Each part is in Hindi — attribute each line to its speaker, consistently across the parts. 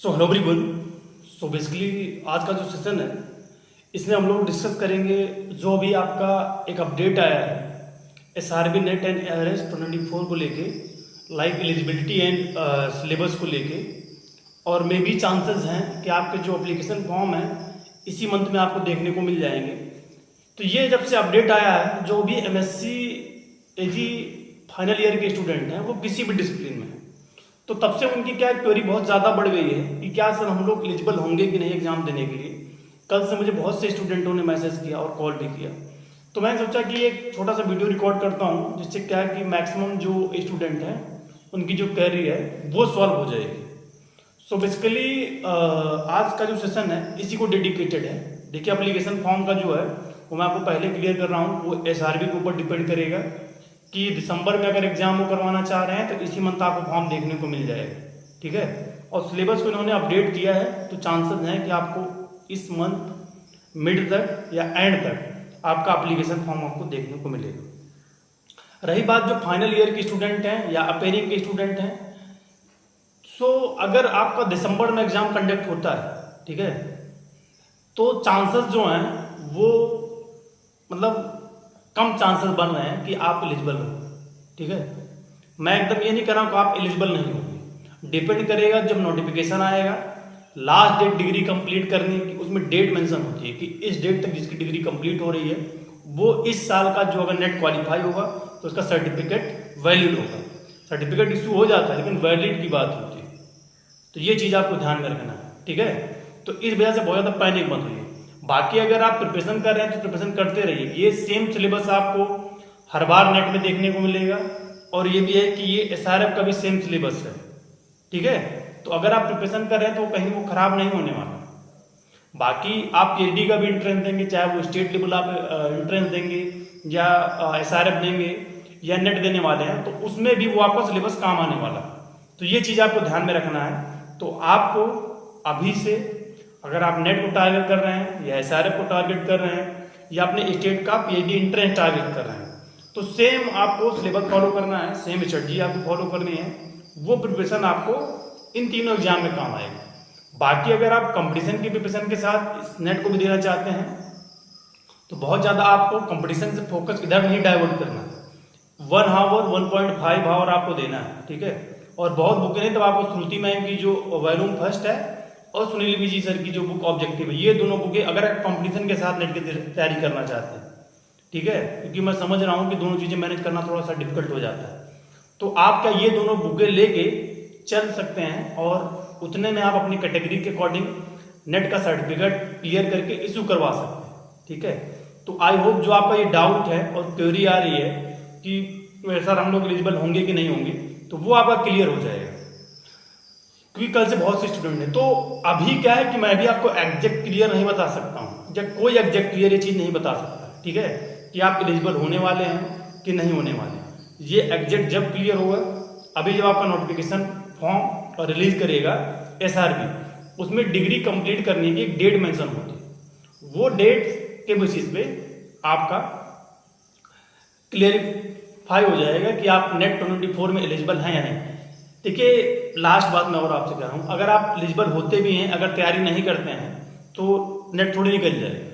Speaker 1: So hello everyone. So basically आज का जो सेशन है इसमें हम लोग डिस्कस करेंगे जो अभी आपका एक अपडेट आया है SRB नेट एंड ARS 2024 को लेके, लाइक एलिजिबिलिटी एंड सिलेबस को लेके, और मे भी चांसेस हैं कि आपके जो एप्लीकेशन फॉर्म है इसी मंथ में आपको देखने को मिल जाएंगे। तो ये जब से अपडेट आया है, जो भी MSc AG फाइनल ईयर के स्टूडेंट हैं वो किसी भी डिसिप्लिन में, तो तब से उनकी क्या क्वेरी बहुत ज़्यादा बढ़ गई है कि क्या सर हम लोग एलिजिबल होंगे कि नहीं एग्जाम देने के लिए। कल से मुझे बहुत से स्टूडेंटों ने मैसेज किया और कॉल भी किया, तो मैंने सोचा कि एक छोटा सा वीडियो रिकॉर्ड करता हूँ जिससे क्या है कि मैक्सिमम जो स्टूडेंट हैं उनकी जो क्वेरी है वो सॉल्व हो जाएगी। सो बेसिकली आज का जो सेशन है इसी को डेडिकेटेड है। देखिए, एप्लीकेशन फॉर्म का जो है वो मैं आपको पहले क्लियर कर रहा हूँ, वो SRB के ऊपर डिपेंड करेगा कि दिसंबर में अगर एग्जाम वो करवाना चाह रहे हैं तो इसी मंथ आपको फॉर्म देखने को मिल जाएगा, ठीक है। और सिलेबस को इन्होंने अपडेट किया है, तो चांसेस हैं कि आपको इस मंथ मिड तक या एंड तक आपका एप्लीकेशन फॉर्म आपको देखने को मिलेगा। रही बात जो फाइनल ईयर के स्टूडेंट हैं या अपेयरिंग के स्टूडेंट हैं, सो अगर आपका दिसंबर में एग्जाम कंडक्ट होता है, ठीक है, तो चांसेस जो हैं वो मतलब कम चांसेस बन रहे हैं कि आप एलिजिबल हो, ठीक है। मैं एकदम ये नहीं कह रहा हूँ कि आप एलिजिबल नहीं होंगे, डिपेंड करेगा जब नोटिफिकेशन आएगा। लास्ट डेट डिग्री कंप्लीट करने की उसमें डेट मेंशन होती है कि इस डेट तक जिसकी डिग्री कंप्लीट हो रही है वो इस साल का जो अगर नेट क्वालिफाई होगा तो उसका सर्टिफिकेट वैलिड होगा। सर्टिफिकेट इशू हो जाता है लेकिन वैलिड की बात होती है, तो ये चीज़ आपको ध्यान में रखना है, ठीक है। तो इस वजह से बहुत ज़्यादा पैनिक मत होइए। बाकी अगर आप प्रिपरेशन कर रहे हैं तो प्रिपरेशन करते रहिए। ये सेम सिलेबस आपको हर बार नेट में देखने को मिलेगा, और ये भी है कि ये SRF का भी सेम सिलेबस है, ठीक है। तो अगर आप प्रिपरेशन कर रहे हैं तो कहीं वो खराब नहीं होने वाला। बाकी आप PhD का भी एंट्रेंस देंगे, चाहे वो स्टेट लेवल आप एंट्रेंस देंगे या SRF देंगे या नेट देने वाले हैं, तो उसमें भी वो आपका सिलेबस काम आने वाला। तो ये चीज़ आपको ध्यान में रखना है। तो आपको अभी से अगर आप नेट को टारगेट कर रहे हैं या SRF को टारगेट कर रहे हैं या अपने स्टेट का PhD एंट्रेंस टारगेट कर रहे हैं, तो सेम आपको सिलेबस फॉलो करना है, सेम स्ट्रेटजी आपको फॉलो करनी है। वो प्रिपरेशन आपको इन तीनों एग्जाम में काम आएगा। बाकी अगर आप कंपटीशन की प्रिपरेशन के साथ इस नेट को भी देना चाहते हैं तो बहुत ज़्यादा आपको कंपटीशन से फोकस इधर नहीं डाइवर्ट करना। 1 आवर 1.5 आवर आपको देना है, ठीक है। और बहुत बुकें नहीं, तो आपको श्रुति मैम की जो वॉल्यूम फर्स्ट है और सुनील विजी सर की जो बुक ऑब्जेक्टिव है, ये दोनों बुकें अगर आप कंपटीशन के साथ नेट की तैयारी करना चाहते हैं, ठीक है, क्योंकि मैं समझ रहा हूँ कि दोनों चीज़ें मैनेज करना थोड़ा सा डिफिकल्ट हो जाता है, तो आप क्या ये दोनों बुकें लेके चल सकते हैं और उतने में आप अपनी कैटेगरी के अकॉर्डिंग नेट का सर्टिफिकेट क्लियर करके इशू करवा सकते हैं, ठीक है। तो आई होप जो आपका ये डाउट है और क्वेरी आ रही है कि सर हम लोग एलिजिबल होंगे कि नहीं होंगे, तो वो आपका क्लियर हो जाएगा, क्योंकि कल से बहुत से स्टूडेंट हैं। तो अभी क्या है कि मैं भी आपको एग्जैक्ट क्लियर नहीं बता सकता हूँ, जब कोई एग्जैक्ट क्लियर ये चीज़ नहीं बता सकता, ठीक है, कि आप एलिजिबल होने वाले हैं कि नहीं होने वाले। ये एग्जैक्ट जब क्लियर होगा, अभी जब आपका नोटिफिकेशन फॉर्म रिलीज करेगा SRB, उसमें डिग्री कंप्लीट करने की एक डेट मेंशन होती है। वो डेट के बेसिस पे आपका क्लियरिफाई हो जाएगा कि आप नेट 24 में एलिजिबल हैं या नहीं। देखिए, लास्ट बात मैं और आपसे कह रहा हूँ, अगर आप एलिजिबल होते भी हैं, अगर तैयारी नहीं करते हैं तो नेट थोड़ी निकल जाएगा।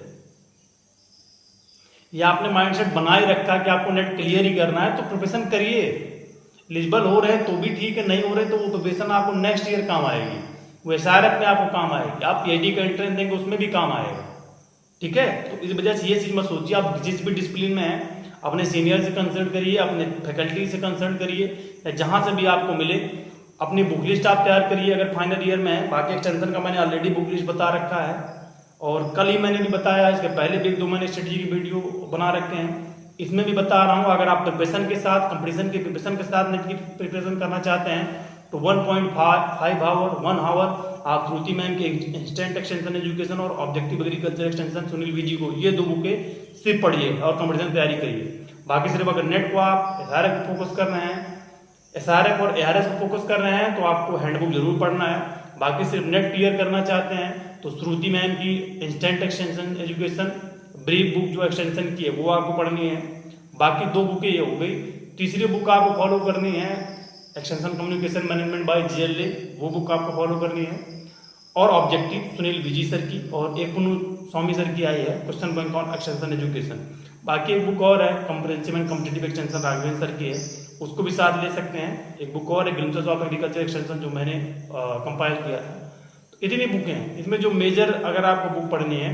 Speaker 1: या आपने माइंडसेट बनाए रखा कि आपको नेट क्लियर ही करना है तो प्रिपरेशन करिए। एलिजिबल हो रहे हैं तो भी ठीक है, नहीं हो रहे तो वो प्रिपरेशन आपको नेक्स्ट ईयर काम आएगी, वो SRF में आपको काम आएगी, आप PhD का एंट्रेंस देंगे उसमें भी काम आएगा, ठीक है। तो इस वजह से ये चीज़ मत सोचिए। आप जिस भी डिसिप्लिन में हैं अपने सीनियर से कंसल्ट करिए, अपने फैकल्टी से कंसल्ट करिए, या जहाँ से भी आपको मिले अपनी बुक लिस्ट आप तैयार करिए अगर फाइनल ईयर में है। बाकी एक्सटेंशन का मैंने ऑलरेडी बुक लिस्ट बता रखा है, और कल ही मैंने भी बताया, इसके पहले भी 2 मैंने स्ट्रेटजी की वीडियो बना रखे हैं, इसमें भी बता रहा हूँ। अगर आप प्रिपरेशन के साथ, कंपटीशन की प्रिपरेशन के साथ नेट की प्रिपरेशन करना चाहते हैं तो 1.5 आवर 1 आवर आप श्रुति मैम के इंस्टेंट एक्सटेंशन एजुकेशन और ऑब्जेक्टिव एग्रीकल्चर एक्सटेंशन सुनील विजी को, ये 2 बुकें सिर्फ पढ़िए और कंपटीशन तैयारी करिए। बाकी सिर्फ अगर नेट को आप SRF को फोकस कर रहे हैं, SRF और ARS को फोकस कर रहे हैं, तो आपको हैंडबुक जरूर पढ़ना है। बाकी सिर्फ नेट क्लियर करना चाहते हैं तो श्रुति मैम की instant extension education brief book जो एक्सटेंशन की है वो आपको पढ़नी है। बाकी 2 बुकें ये हो गई। तीसरी बुक आपको फॉलो करनी है extension communication management by GLA, वो बुक आपको फॉलो करनी है। और ऑब्जेक्टिव सुनील विजी सर की और एक पुनु स्वामी सर की आई है, question bank on extension education. बाकी एक बुक और है, comprehensive and competitive extension, Raghavendra sir की है, उसको भी साथ ले सकते हैं। एक बुक और है, ग्लिम्पसेस ऑफ एग्रीकल्चर एक्सटेंशन, जो मैंने कंपाइल किया था। तो इतनी बुकें हैं इसमें। जो मेजर अगर आपको बुक पढ़नी है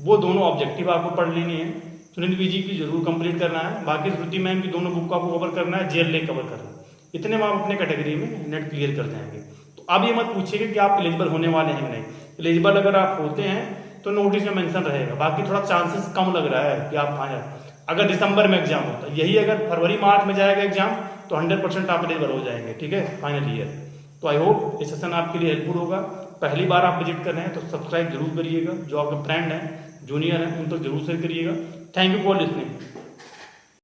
Speaker 1: वो दोनों ऑब्जेक्टिव आपको पढ़ लेनी है, सुनील विजी की जरूर कंप्लीट करना है, बाकी श्रुति मैम की दोनों बुक को आपको कवर करना है, जेएलए कवर करना है। इतने में आप अपने कैटेगरी में नेट क्लियर कर जाएंगे। तो अब ये मत पूछिएगा कि आप एलिजिबल होने वाले हैं नहीं। एलिजिबल अगर आप होते हैं तो नोटिस में मेंशन रहेगा, बाकी थोड़ा चांसेस कम लग रहा है कि आप आए। अगर दिसंबर में एग्जाम होता है, यही अगर फरवरी मार्च में जाएगा एग्जाम तो 100% आप एलिजिबल हो जाएंगे, ठीक है, फाइनल ईयर। तो आई होप ये सेशन आपके लिए हेल्पफुल होगा। पहली बार आप विजिट कर रहे हैं तो सब्सक्राइब जरूर करिएगा, जो आपके फ्रेंड हैं, जूनियर हैं, उन तक जरूर शेयर करिएगा। Thank you for listening.